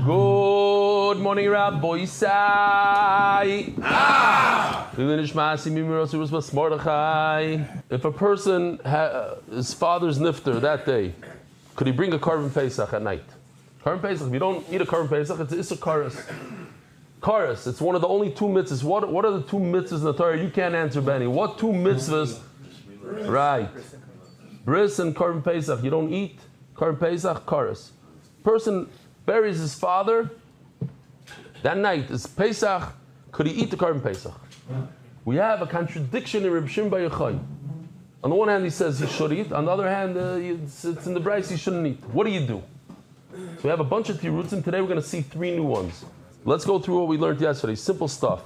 Good morning, Rabbi Isai. If a person, his father's nifter that day, could he bring a carbon pesach at night? Carbon pesach, if you don't eat a carbon pesach, it's Issa Karas. Karas, it's one of the only two mitzvahs. What are the two mitzvahs in the Torah? You can't answer, Benny. What two mitzvahs? Right. Bris and carbon pesach. You don't eat carbon pesach, Karas. Person buries his father, that night is Pesach, could he eat the carbon Pesach? We have a contradiction in Reb Shimon Bar Yochai. On the one hand he says he should eat, on the other hand it's in the Bryce he shouldn't eat. What do you do? So we have a bunch of tirutzim. Today we're going to see 3 new ones. Let's go through what we learned yesterday, simple stuff.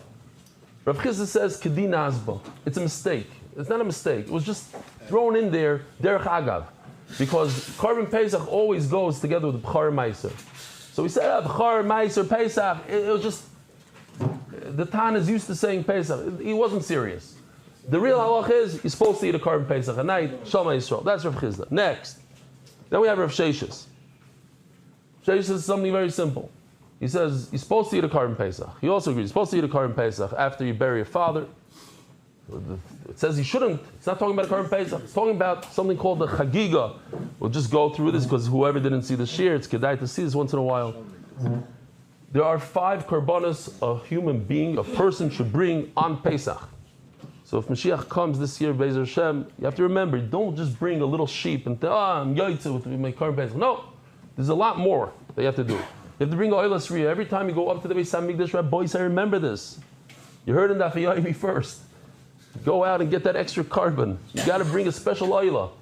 Rav Chizda says Kedin Azba. It's a mistake. It's not a mistake. It was just thrown in there, derech agav. Because carbon Pesach always goes together with B'char Meiser. So we said B'char Meiser Pesach. It was just the Tan is used to saying Pesach. He wasn't serious. The real halach is you're supposed to eat a carbon Pesach at night. Shalom Yisrael. That's Rav Chizda. Next, then we have Rav Sheshes. Sheshes is something very simple. He says you're supposed to eat a carbon Pesach. He also agrees you're supposed to eat a carbon Pesach after you bury your father. It says he shouldn't. It's not talking about a carbon Pesach. It's talking about something called the Chagiga. We'll just go through this because whoever didn't see the shir, it's kedai to see this once in a while. There are 5 karbanos a human being, a person should bring on Pesach. So if Mashiach comes this year, Be'ezer Hashem, you have to remember, don't just bring a little sheep and I'm yoytze with my carbon Pesach. No, there's a lot more that you have to do. You have to bring a oilas riyah. Every time you go up to the Beis Hamikdash, boys, I remember this. You heard in Daf Yomi first. Go out and get that extra carbon. You got to bring a special oila.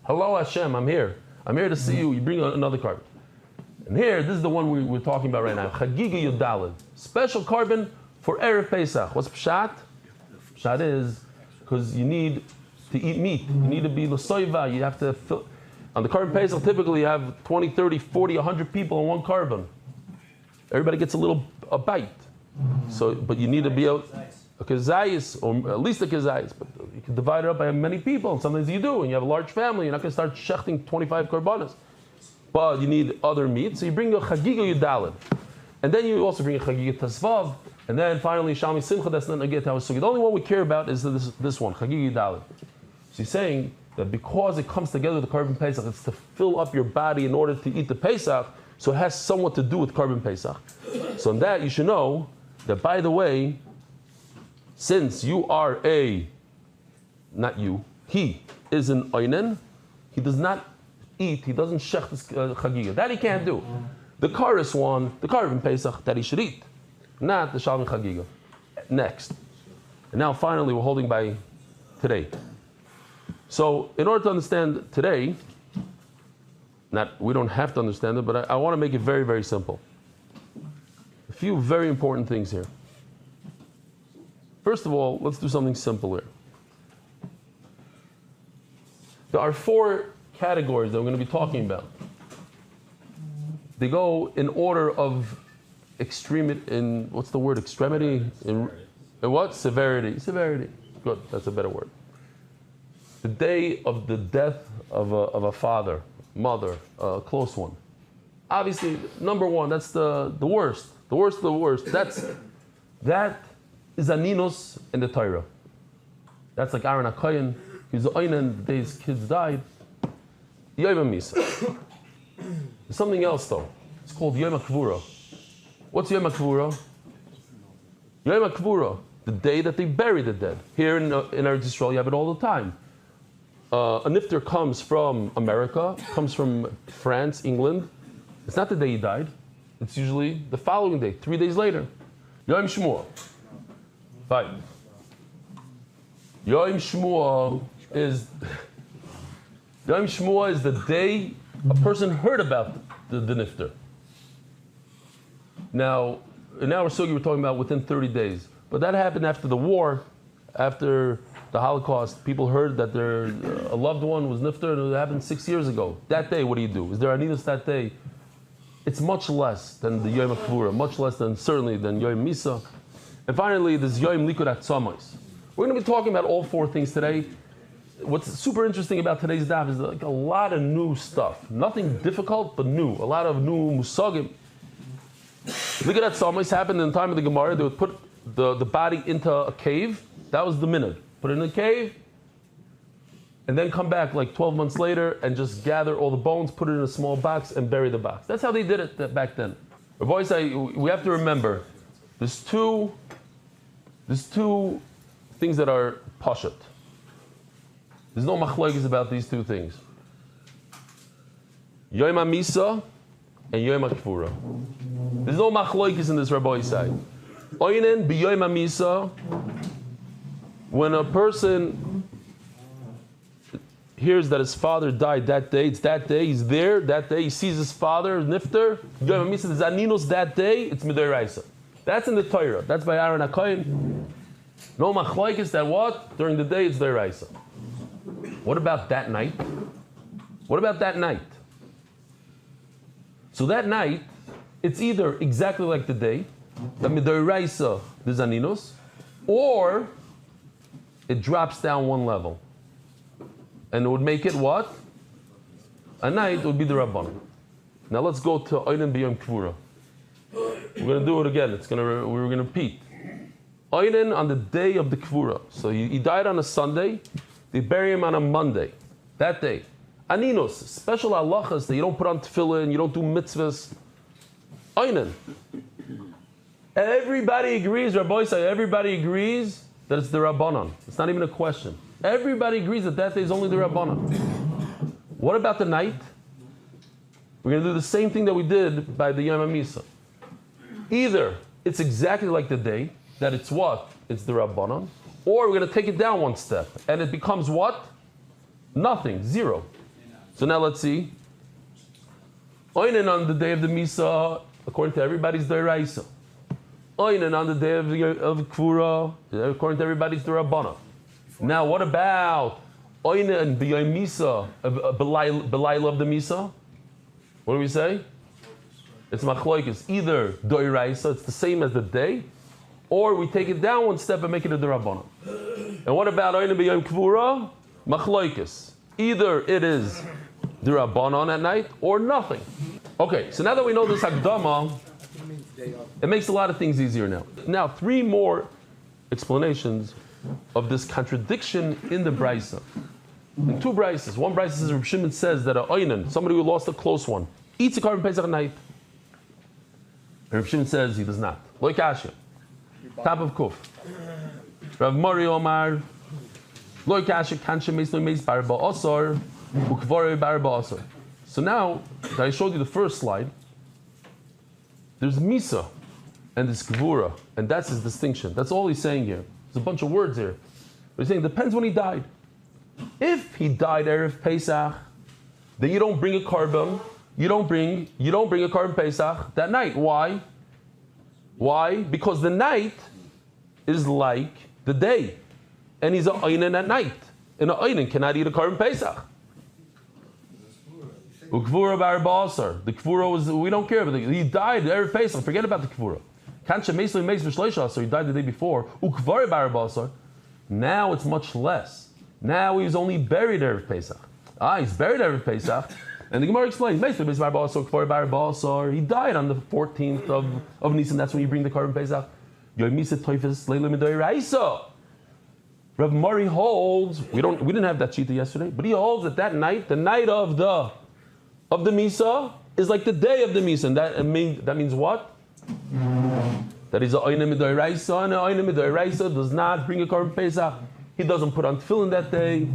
Hello Hashem, I'm here. I'm here to see you. You bring another carbon. And here, this is the one we're talking about right now. Chagiga Yudalid. Special carbon for Erev Pesach. What's Pshat? Pshat is because you need to eat meat. You need to be l'soiva. You have to fill. On the carbon Pesach, typically you have 20, 30, 40, 100 people on one carbon. Everybody gets a bite. So, but you need to be able. A kezayis, or at least a kezayis, but you can divide it up by many people, and sometimes you do, and you have a large family, you're not going to start shechting 25 korbanos. But you need other meat, so you bring a chagiga yudalid. And then you also bring a chagiga tasvav, and then finally, shalmi simcha, that's not a how so the only one we care about is this one, chagiga yudalid. So he's saying that because it comes together with the carbon pesach, it's to fill up your body in order to eat the pesach, so it has somewhat to do with carbon pesach. So in that, you should know that, by the way, since you are not you, he is an oinen, he does not eat, he doesn't shech this chagiga. That he can't do. The karis one, the carbon pesach, that he should eat, not the shalom chagiga. Next. And now finally we're holding by today. So in order to understand today, we don't have to understand it, but I want to make it very, very simple. A few very important things here. First of all, let's do something simple here. There are 4 categories that we're going to be talking about. They go in order of extremity, in what's the word? Extremity? In what? Severity. Severity. Good, that's a better word. The day of the death of a father, mother, a close one. Obviously, number 1, that's the worst. The worst of the worst. That is aninus in the Torah. That's like Aaron HaKohen. He's the oinen the day his kids died. Yom Misa. There's something else though. It's called Yom HaKvura. What's Yom HaKvura? Yom HaKvura, the day that they bury the dead. Here in Eretz Yisrael, you have it all the time. A nifter comes from America, comes from France, England. It's not the day he died. It's usually the following day, 3 days later. Yom Shmuel. Fine. Yom Shmuel is the day a person heard about the nifter. Now, in our sugi, we're talking about within 30 days. But that happened after the war, after the Holocaust. People heard that a loved one was nifter, and it happened 6 years ago. That day, what do you do? Is there anidus that day? It's much less than the Yom HaKvura, much less than Yom Misa. And finally, there's Yom Likud Atzamos. We're going to be talking about all 4 things today. what's super interesting about today's daf is like a lot of new stuff. Nothing difficult, but new. A lot of new musagim. Look at that. Something happened in the time of the Gemara. They would put the body into a cave. That was the minhag. Put it in a cave, and then come back like 12 months later and just gather all the bones, put it in a small box, and bury the box. That's how they did it back then. But boys, we have to remember, there's two things that are pashat. There's no machlokes about these two things. Yom HaMisa and Yom HaKfura. There's no machlokes in this Rabbi side. Oinen b'Yom HaMisa, when a person hears that his father died that day, it's that day, he's there, that day, he sees his father, nifter, Yom HaMisa, there's aninos that day, it's midoraisa. That's in the Torah. That's by Aaron HaKohen. No machlokes that what? During the day, it's doraisa. What about that night? What about that night? So that night, it's either exactly like the day, the midoraisa, the zaninos, or it drops down one level. And it would make it what? A night would be the Rabbanan. Now let's go to Oinen B'Yom Kvura. We're going to do it again. We're going to repeat. Oinen on the day of the Kvura. So he died on a Sunday. They bury him on a Monday. That day. Aninos, special halachas that you don't put on tefillin, you don't do mitzvahs. Oinen. Everybody agrees, Rabbi say, everybody agrees that it's the Rabbanan. It's not even a question. Everybody agrees that that day is only the Rabbanan. What about the night? We're going to do the same thing that we did by the Yom HaMisa. Either it's exactly like the day, that it's what? It's the Rabbanan. Or we're going to take it down one step, and it becomes what? Nothing, zero. So now let's see. Oinen on the day of the Misa, according to everybody's Doraisa. Oinen on the day of Kvura, according to everybody's Rabbanan. Now what about Oinen b'Yom Misa, B'layla of the Misa? What do we say? It's machlokes. Either doiraisa, it's the same as the day, or we take it down one step and make it a derabbanan. And what about Oinen b'Yom Kvura? Machlokes. Either it is derabbanan at night or nothing. Okay, so now that we know this Hakdama, it makes a lot of things easier now. Now, three more explanations of this contradiction in the Brisa. In two Brises. One Brisa says, Reb Shimon says that a Oinen, somebody who lost a close one, eats a Karban Pesach at night. Reb Shimon says he does not. Lo kasha. Top of Kuf. Rav Mori Omar, Lo kasha kansha meis lo meis barba osor, ukvore barba osor. So now that I showed you the first slide, there's Misa and there's Kvura, and that's his distinction. That's all he's saying here. There's a bunch of words here. But he's saying it depends when he died. If he died Erev Pesach, then you don't bring a Karban. You don't bring a Karban Pesach that night. Why? Why? Because the night is like the day, and he's a Oinen at night. And an Oinen cannot eat a Karban Pesach. Ukvura bar basar. The Kvura was, we don't care. But he died Erev Pesach. Forget about the Kvura. Kansha meisli meis v'shleisha. So he died the day before. Ukvura bar basar. Now it's much less. Now he was only buried Erev Pesach. He's buried Erev Pesach. And the Gemara explains, he died on the 14th of Nisan. That's when you bring the Karban Pesach. Rav Mari holds, we didn't have that shita yesterday, but he holds that night, the night of the Misa, is like the day of the Misa. And that means what? That he's a Oinem Midoraisa, and an Oinem Midoraisa does not bring a Karban Pesach. He doesn't put on tefillin that day.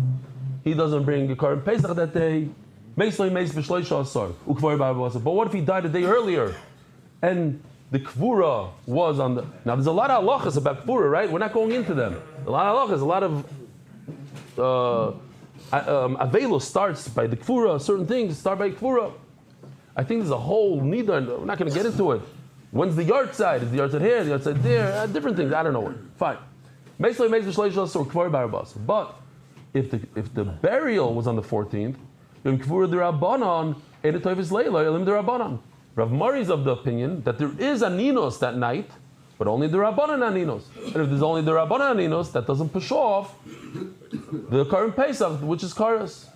He doesn't bring a Karban Pesach that day. But what if he died a day earlier? And the Kvura was on the... Now there's a lot of halachas about Kvura, right? We're not going into them. A lot of halachas, a lot of... Avelo starts by the Kvura, certain things start by Kvura. I think there's a whole nida, we're not going to get into it. When's the yard side? Is the yard side here, the yard side there? Different things, I don't know. Fine. But if the burial was on the 14th, Rav Mari is of the opinion that there is aninos that night, but only the Rabbanan aninos. And if there's only the Rabbanan aninos, that doesn't push off the Karban Pesach, which is Karas.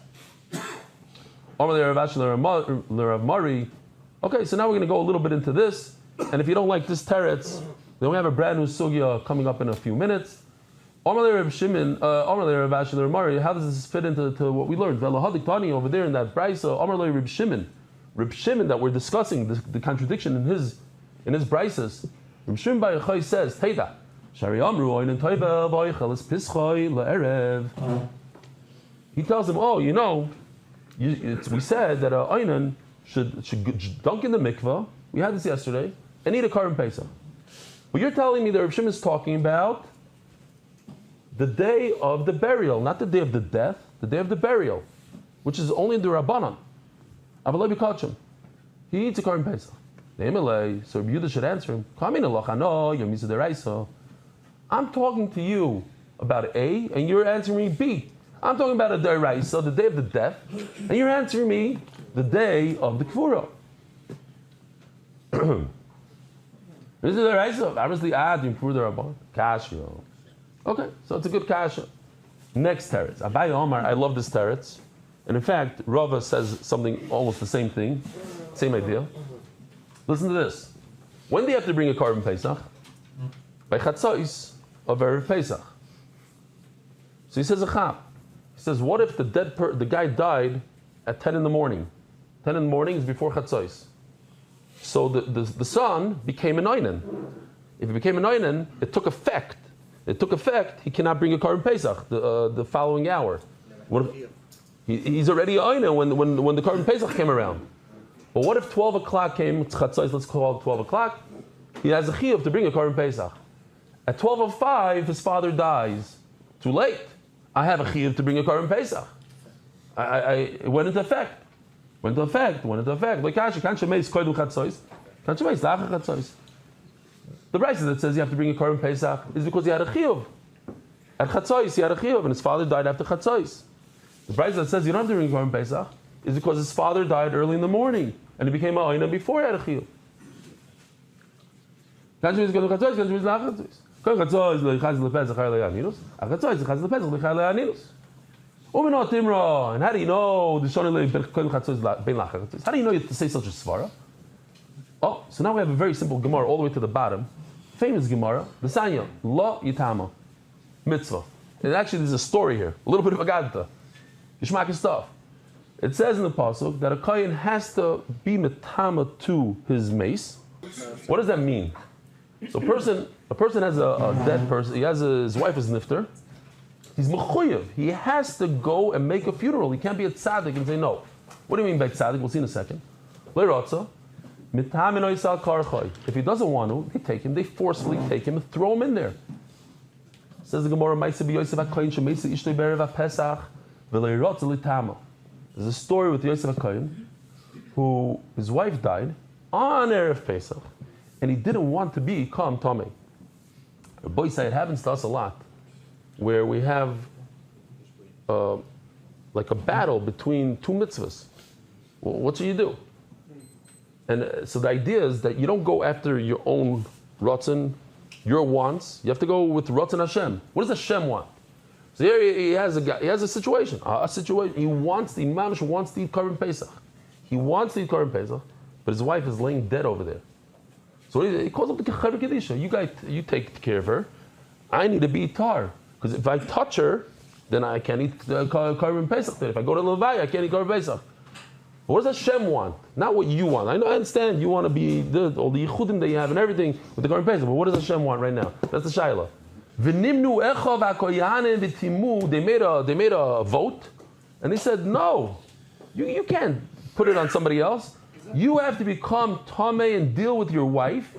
Okay, so now we're going to go a little bit into this, and if you don't like this teretz, then we have a brand new sugya coming up in a few minutes. How does this fit into what we learned? Over there in that brisa, Reb Shimon that we're discussing, the contradiction in his brises. Reb Shimon Bar Yochai says, Teida, he tells him, oh, you know, we said that a Einan should dunk in the mikvah. We had this yesterday, and eat a Karban Pesach. But you're telling me that Reb Shimon is talking about the day of the burial, not the day of the death, the day of the burial, which is only in the Rabbanan. Avalei b'kachim. He eats a Karban Pesach. So Rabbi Yehuda should answer him, I'm talking to you about A, and you're answering me B. I'm talking about a deraisa, the day of the death, and you're answering me the day of the Kfura. This is the deraisa. Obviously, Adim Kfura Rabban. Kasha. Okay, so it's a good kasha. Next teretz. Abai Omar, I love this teretz. And in fact, Rava says something almost the same thing, same idea. Listen to this. When do you have to bring a Karban Pesach? By Chatzos of Erev Pesach. So he says a chap. He says, what if the guy died at 10 in the morning? 10 in the morning is before Chatzos. So the son became an Einan. If it became an Einan, it took effect. He cannot bring a Karban Pesach the following hour. He's already an Einan when the Karban Pesach came around. But what if 12 o'clock came, Chatzos, let's call it 12 o'clock, he has a chiyuv to bring a Karban Pesach. At 12:05, his father dies. Too late. I have a chiyuv to bring a Karban Pesach. It went into effect. Like Kashi, can't you make koydel Chatzos? Can't you make lacha Chatzos? The brisa that says you have to bring a Karban Pesach is because he had a chiyuv. At Chatzos, he had a chiyuv, and his father died after Chatzos. The brisa that says you don't have to bring a Karban Pesach is because his father died early in the morning, and he became a Einan before he had a chiyuv. Can't you make koydel Chatzos? Can't you make lacha Chatzos? Chatzos leichaz lepesach chayil le'aninus. Chatzos leichaz lepesach leichaz le'aninus. Uminot Timra, and how do you know the Shonei koydel Chatzos ben lacha Chatzos? How do you know you have to say such a svara? Oh, so now we have a very simple Gemara all the way to the bottom. Famous Gemara, the Sanya, Lo Yitama, Mitzvah. And actually there's a story here, a little bit of a gadta. Yishmak stuff. It says in the pasuk that a kohen has to be metama to his mace. What does that mean? So a person has a dead person, his wife is nifter. He's mechuyev. He has to go and make a funeral. He can't be a tzaddik and say no. What do you mean by tzaddik? We'll see in a second. Le'rotza. If he doesn't want to, they forcefully take him and throw him in there. Says the Gemara, there's a story with Yosef HaKoyin, who his wife died on Erev Pesach, and he didn't want to become Tomei. Boy say it happens to us a lot, where we have like a battle between two mitzvahs. Well, what should you do? And so the idea is that you don't go after your own ratzon, your wants. You have to go with ratzon Hashem. What does Hashem want? So here he has a situation. He wants the Imamish wants to eat Karban Pesach. He wants to eat Karban Pesach, but his wife is laying dead over there. So he calls up the Chaver Kedisha. You take care of her. I need to be tar, because if I touch her, then I can't eat Karban Pesach. Then if I go to Levi, I can't eat Karban Pesach. What does Hashem want? Not what you want. I understand you want to be all the yichudim that you have and everything with the Karban Pesach, but what does Hashem want right now? That's the shayla. V'nimnu echa v'akoyanim v'timu. They made a vote, and they said no, you can't put it on somebody else. You have to become tamei and deal with your wife,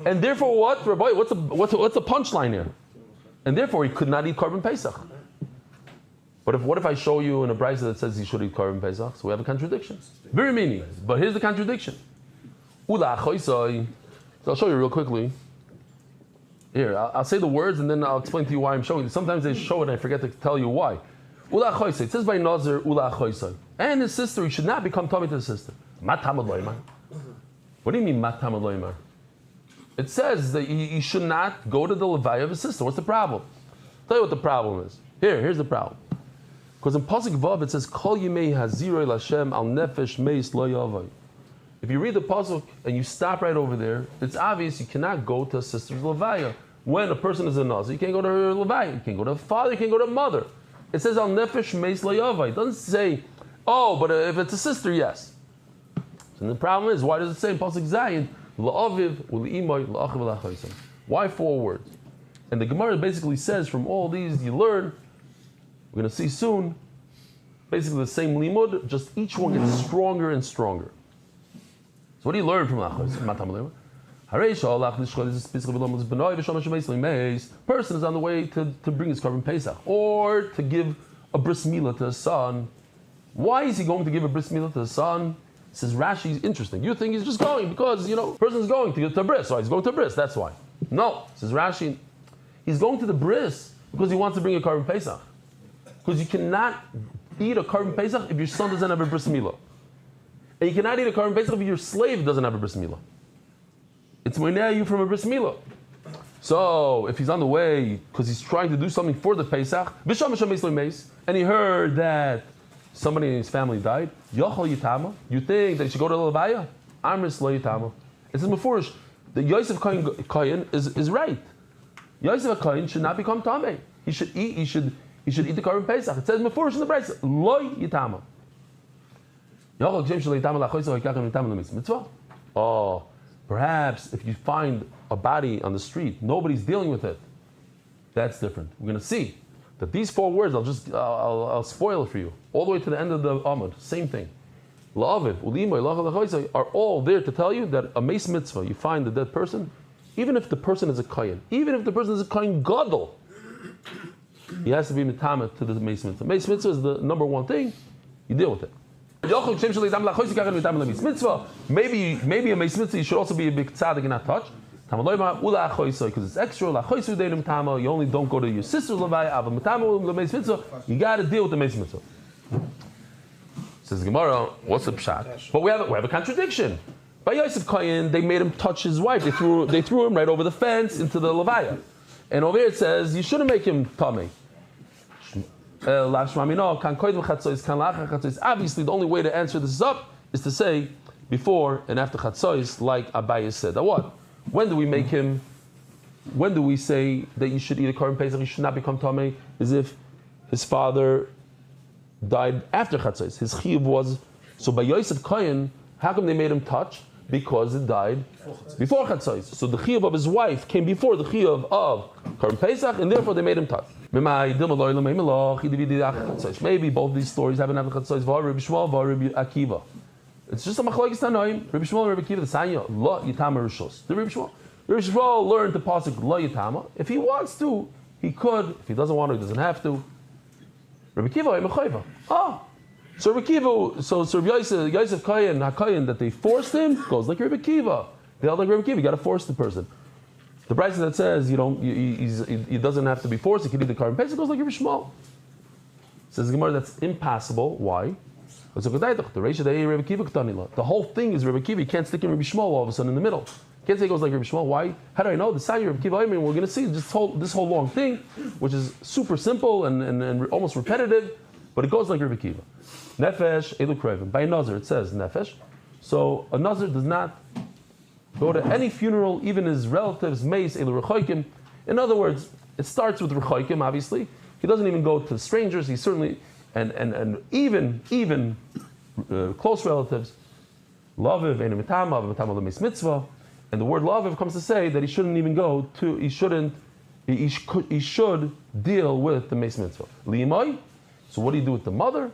and therefore what, Rabbi? What's the punchline here? And therefore he could not eat Karban Pesach. But what if I show you in a brisa that says he should eat Karban Pesach? So we have a contradiction. Very meaning. But here's the contradiction. So I'll show you real quickly. Here, I'll say the words and then I'll explain to you why I'm showing you. Sometimes they show it and I forget to tell you why. It says by Nazir, and his sister, he should not become tummy to his sister. What do you mean matamad loymar? It says that he should not go to the levaya of his sister. What's the problem? I'll tell you what the problem is. Here's the problem. Because in Pasuk Vav it says, Kol Yimei Haziroi Lashem Al Nefesh Meis Lo Yavai. If you read the Pasuk and you stop right over there, it's obvious you cannot go to a sister's Levaya. When a person is a Nazir, you can't go to her Levaya. You can't go to her father, you can't go to her mother. It says Al Nefesh Meis Lo Yavai. It doesn't say, but if it's a sister, yes. So the problem is, why does it say in Pasuk Zayin, La'aviv, U'li'imai, La'achiv, La'achaysim? Why 4 words? And the Gemara basically says, from all these you learn, we're going to see soon, basically the same limud, just each one gets stronger and stronger. So what do you learn from La'achaysim? Person is on the way to bring his korban Pesach, or to give a bris milah to his son. Why is he going to give a bris milah to his son? Says Rashi, is interesting. You think he's just going because, person's going to get to a bris, right? He's going to a bris, that's why. No, says Rashi, he's going to the bris because he wants to bring a korban Pesach. Because you cannot eat a korban Pesach if your son doesn't have a bris milah. And you cannot eat a korban Pesach if your slave doesn't have a bris milah. It's moineh you from a bris milah. So if he's on the way because he's trying to do something for the Pesach, and he heard that somebody in his family died, you think that he should go to the Levaya? Amris lo yitama. It says Mefurish, that Yosef Kohen is right. Yosef Kohen should not become tamei. He should eat the korban Pesach. It says Mefurish in the Brayso, lo yitama. Oh, perhaps if you find a body on the street, nobody's dealing with it. That's different. We're going to see that these 4 words, I'll spoil it for you, all the way to the end of the Amud. Same thing. La'aviv, u'limay, la'achal, are all there to tell you that a meis mitzvah, you find the dead person, even if the person is a kohen, even if the person is a kohen gadol, he has to be mitamet to the meis mitzvah. Meis mitzvah is the number 1 thing. You deal with it. Maybe a meis mitzvah you should also be a big tzaddik and not touch. Because it's extra. You only don't go to your sister's levaya. You got to deal with the meis mitzvah. Says Gemara, what's the pshat? But we have a contradiction. By Yosef Kohen, they made him touch his wife. They threw him right over the fence into the levaya. And over here it says you shouldn't make him tamei. Obviously, the only way to answer this up is to say before and after Chatzois, like Abaye said. Now what? When do we say that you should eat a korban Pesach, you should not become tamei? Is if his father died after Chatzois. His chiyuv was, so by Yosef Kohen, how come they made him touch? Because it died before Chatzois. So the chiyuv of his wife came before the chiyuv of korban Pesach, and therefore they made him touch. Maybe both these stories haven't happened Chatzois. Rabbi Shmuel, Rabbi Akiva. It's just a machlokes tanoim. Rabbi Shmuel, Rabbi Akiva, the Sanya, lo yitama rishos. The Rabbi Shmuel learned the pasuk lo yitama. If he wants to, he could. If he doesn't want to, he doesn't have to. Rabbi Akiva, Mechayva. So Rabbi Akiva, so Yosef Kohen, HaKohen, that they forced him goes like Rabbi Akiva. They held like Rabbi Akiva. You got to force the person. The Brayso that says he doesn't have to be forced. He can eat the korban Pesach goes like Rabbi Shmuel. Says Gemara, that's impossible. Why? The whole thing is Rabbi Akiva. You can't stick in Rabbi Shmuel all of a sudden in the middle. You can't say it goes like Rabbi Shmuel. Why? How do I know? The Sanya Rabbi Akiva. I mean, we're going to see this whole long thing, which is super simple and almost repetitive, but it goes like Rabbi Akiva. Nefesh elu krevim. By a nazir, it says nefesh. So a nazir does not go to any funeral, even his relatives, meis elu rechoikim. In other words, it starts with rechoikim. Obviously, he doesn't even go to strangers. He certainly and even close relatives. Laviv enu mitama lemeis mitzvah. And the word laviv comes to say that he shouldn't even go to. He should deal with the meis mitzvah. Liimai. So what do you do with the mother?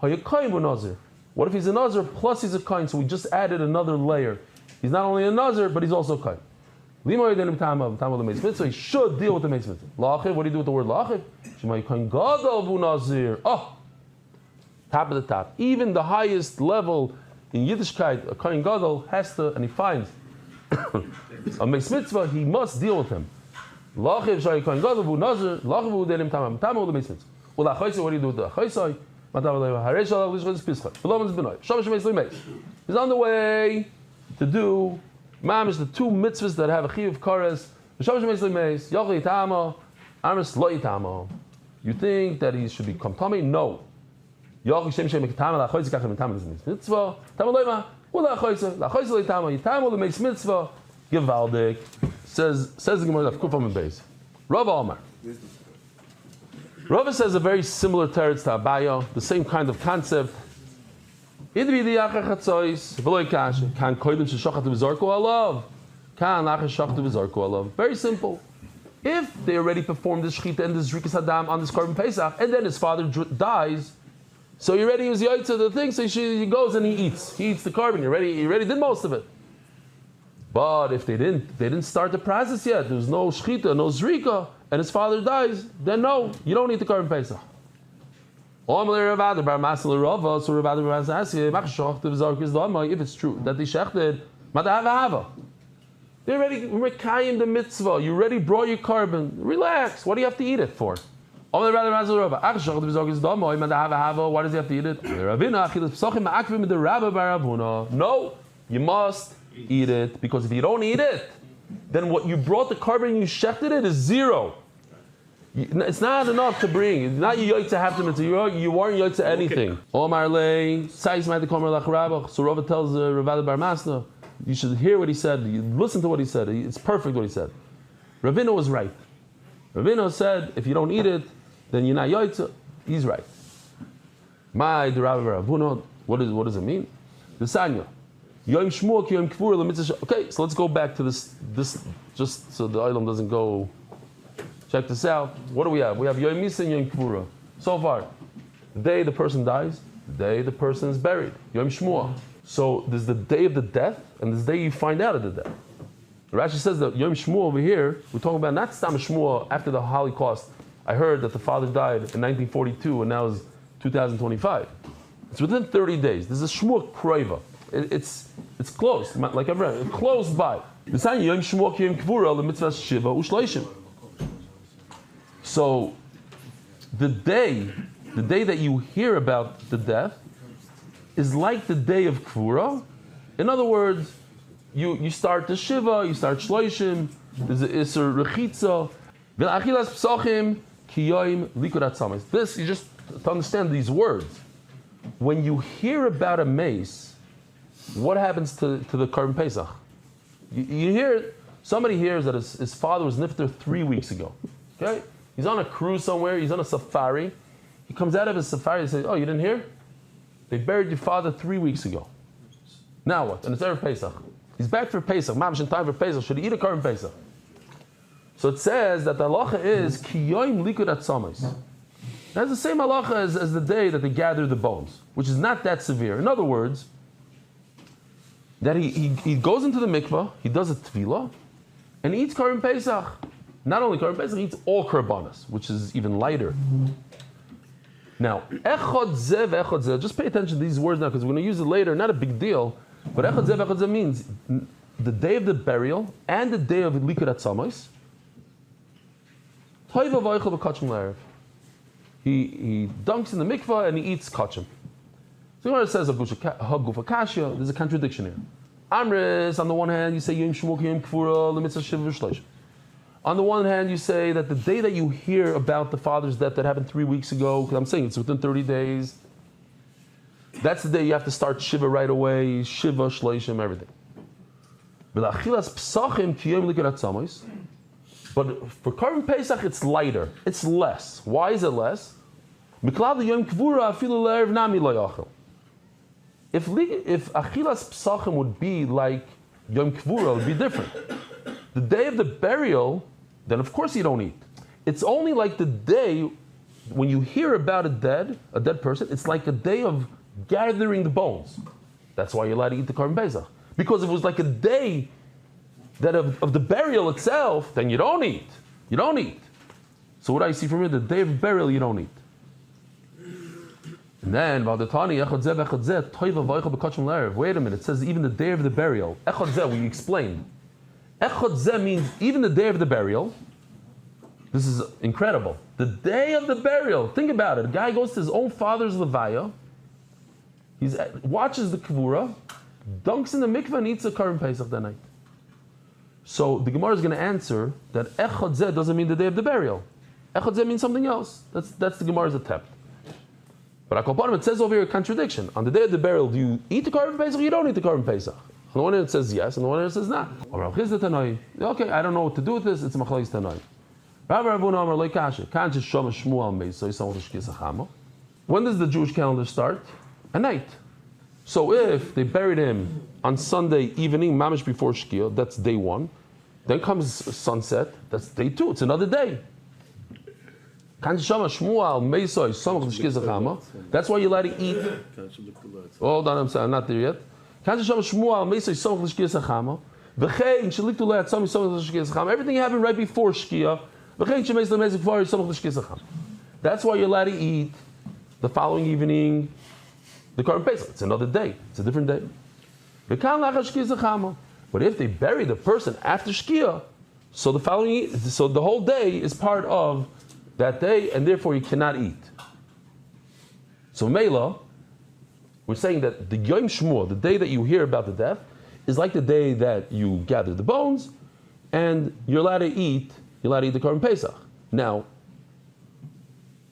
What if he's a nazir plus he's a kohen? So we just added another layer. He's not only a nazir, but he's also a kohen. He should deal with the meis mitzvah. La'achiv, what do you do with the word la'achiv? Top of the top. Even the highest level in Yiddishkeit, a kohen gadol has to, and he finds a meis mitzvah, he must deal with him. La'achiv shay kohen gadol v'u nazir, la'achiv v'u delim tamam, tamam v'u meis mitzvah. Well, what do you do with the chaysai? He's on the way to do mamish the 2 mitzvahs that have a chiyuv kares. You think that he should become tummy? No. Mitzvah. Mitzvah. Givaldik. Says the Gemara of Kufam and Beis. Rav Amar. Rav says a very similar teretz to Abaya, the same kind of concept. Very simple. If they already performed the shechita and the zrikas hadam on this carbon pesach, and then his father dies, so he already was yaitza the thing, so he goes and he eats. He eats the carbon. He already did most of it. But if they didn't start the process yet, there's no shechita, no zrika, and his father dies, then no, you don't eat the carbon pesach. So If it's true that they shechted, they already mekayim the mitzvah. You already brought your carbon. Relax. What do you have to eat it for? Why does he have to eat it? No, you must eat it, because if you don't eat it, then what you brought the carbon and you shechted it is zero. It's not enough to bring. It's not you to have them. You weren't yoyt to anything. Omar lei sais ma'id komer lach rabach. So Rava tells Rav Bar Masna, you should hear what he said. You listen to what he said. It's perfect what he said. Ravina was right. Ravina said, if you don't eat it, then you're not yoyt. He's right. My Rav Ravuna. What does it mean? The Sanya. Yom Shmuel ki Yom Kippur l'mitzvah. Okay, so let's go back to this just so the item doesn't go. Check this out. What do we have? We have Yom Misa and Yom Kippur. So far, the day the person dies, the day the person is buried. Yom Shmuel. So there's the day of the death, and there's the day you find out of the death. Rashi says that Yom Shmuel over here, we're talking about not Stam Shmuel after the Holocaust. I heard that the father died in 1942, and now it's 2025. It's within 30 days. There's a Shmuel Kroiva. It's close, like I've read, close by. The sign Yom Shmuel ki Yom Kippur the mitzvah Shiva u'Shleishim. So, the day that you hear about the death is like the day of Kvura. In other words, you start the Shiva, you start Shloishim, there's an Isser Rechitza, V'achilas Psochim ki Yoim Likudat Samis. This, you just to understand these words. When you hear about a mace, what happens to the Karban Pesach? You hear, somebody hears that his father was nifter 3 weeks ago. Okay? He's on a cruise somewhere, he's on a safari. He comes out of his safari and says, oh, you didn't hear? They buried your father 3 weeks ago. Now what? And it's Erev Pesach. He's back for Pesach. Mamash in time for Pesach. Should he eat a Karban Pesach? So it says that the halacha is Ki Yoim Likud Atzamis. That's the same halacha as the day that they gather the bones, which is not that severe. In other words, that he goes into the mikvah, he does a tefillah, and he eats Karban Pesach. Not only Karban Pesach, he eats all Karbanas, which is even lighter. Now, Echad Zeh, just pay attention to these words now, because we're going to use it later, not a big deal, but Echad Zeh means the day of the burial and the day of Likud Atzamos. Toiva Vaychel B'Kachim L'Erev. He dunks in the mikvah and he eats kachim. So when it says Hagufa Kashya, there's a contradiction here. Amris, on the one hand, you say Yom Shmuel Yom Kfura L'Mitzvah Shiva Shleish. On the one hand, you say that the day that you hear about the father's death that happened 3 weeks ago, because I'm saying it's within 30 days, that's the day you have to start Shiva right away, Shiva, Shleishim, everything. But for Karban Pesach, it's lighter. It's less. Why is it less? If Achilas Psachim would be like Yom Kvura, it would be different. The day of the burial, then of course you don't eat. It's only like the day when you hear about a dead person, it's like a day of gathering the bones. That's why you're allowed to eat the Karban Pesach. Because if it was like a day that of the burial itself, then you don't eat. You don't eat. So what I see from here, the day of burial, you don't eat. And then, wait a minute, it says even the day of the burial. We explained. Echad means even the day of the burial. This is incredible. The day of the burial. Think about it. A guy goes to his own father's levaya. He watches the kavura, dunks in the mikveh, and eats a Karban Pesach that night. So the Gemara is going to answer that Echad doesn't mean the day of the burial. Echad Zeh means something else. That's the Gemara's attempt. But Akopanim, it says over here a contradiction. On the day of the burial, do you eat the Korban Pesach or you don't eat the Korban Pesach? On the one hand it says yes, on the one hand it says not. Okay, I don't know what to do with this, it's a Machlokes Tanoi. When does the Jewish calendar start? At night. So if they buried him on Sunday evening, mamish before Shkia, that's day 1. Then comes sunset, that's day 2, it's another day. That's why you're allowed to eat. Hold on, I'm not there yet. Everything happened right before Shkia. That's why you're allowed to eat the following evening the Korban Pesach. It's another day. It's a different day. But if they bury the person after Shkia, so the whole day is part of that day, and therefore you cannot eat. So Mela, we're saying that the Yom Shmuel, the day that you hear about the death, is like the day that you gather the bones, and you're allowed to eat the Korban Pesach. Now,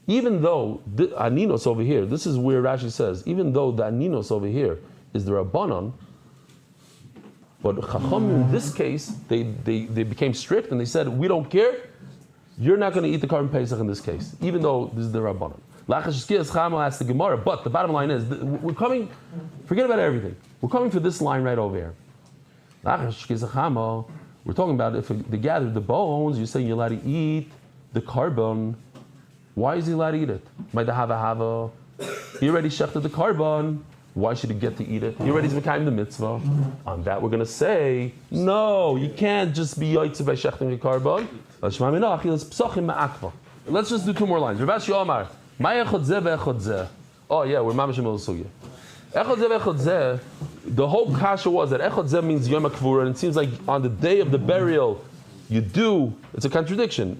even though the Aninos over here, this is where Rashi says, even though the Aninos over here is the Rabbanon, but Chacham in this case, they became strict and they said, we don't care, you're not going to eat the Korban Pesach in this case, even though this is the Rabbanon. Lachash Chama asks the Gemara, but the bottom line is, we're coming, forget about everything, we're coming for this line right over here. Lachash Chama, we're talking about if they gathered the bones, you're saying you're allowed to eat the carbon. Why is he allowed to eat it? He already shechted the carbon. Why should he get to eat it? He already is mekayim the mitzvah. On that, we're going to say, no, you can't just be yotzei by shechting the carbon. Let's just do 2 more lines. Rav Ashi Omar, Ma echad zeh ve'echad zeh. Oh yeah, we're mamash emel sugya. Echad zeh ve'echad zeh. The whole kasha was that echad zeh means Yom HaKvura, and it seems like on the day of the burial, you do. It's a contradiction.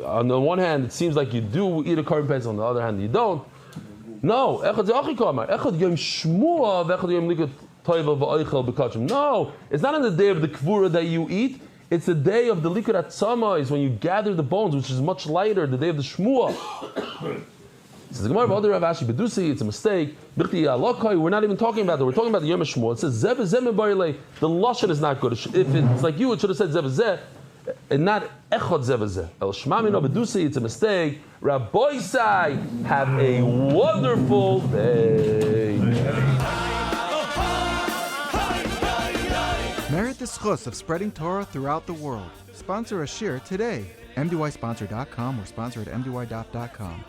On the one hand, it seems like you do eat a Korban Pesach. On the other hand, you don't. No, echad zeh achi kamar. Echad Yom Shmuah ve'echad Yom Likud Toiva v'oichel b'kachim. No, it's not on the day of the Kvura that you eat. It's the day of the Likud Atzama, is when you gather the bones, which is much lighter, the day of the Shmuah. Says the Gemara, Rav Ashi Bedusi, it's a mistake. We're not even talking about that. We're talking about the Yom Shmuah. It says Zev Zeh Mebarile. The lashon is not good. If it's like you, it should have said Zev Zeh, and not Echad Zev Zeh. El Shmamino Bedusi, it's a mistake. Rabbi Sai, have a wonderful day. Merit the schus of spreading Torah throughout the world. Sponsor a shir today. MDYsponsor.com or sponsor at MDYDaf.com.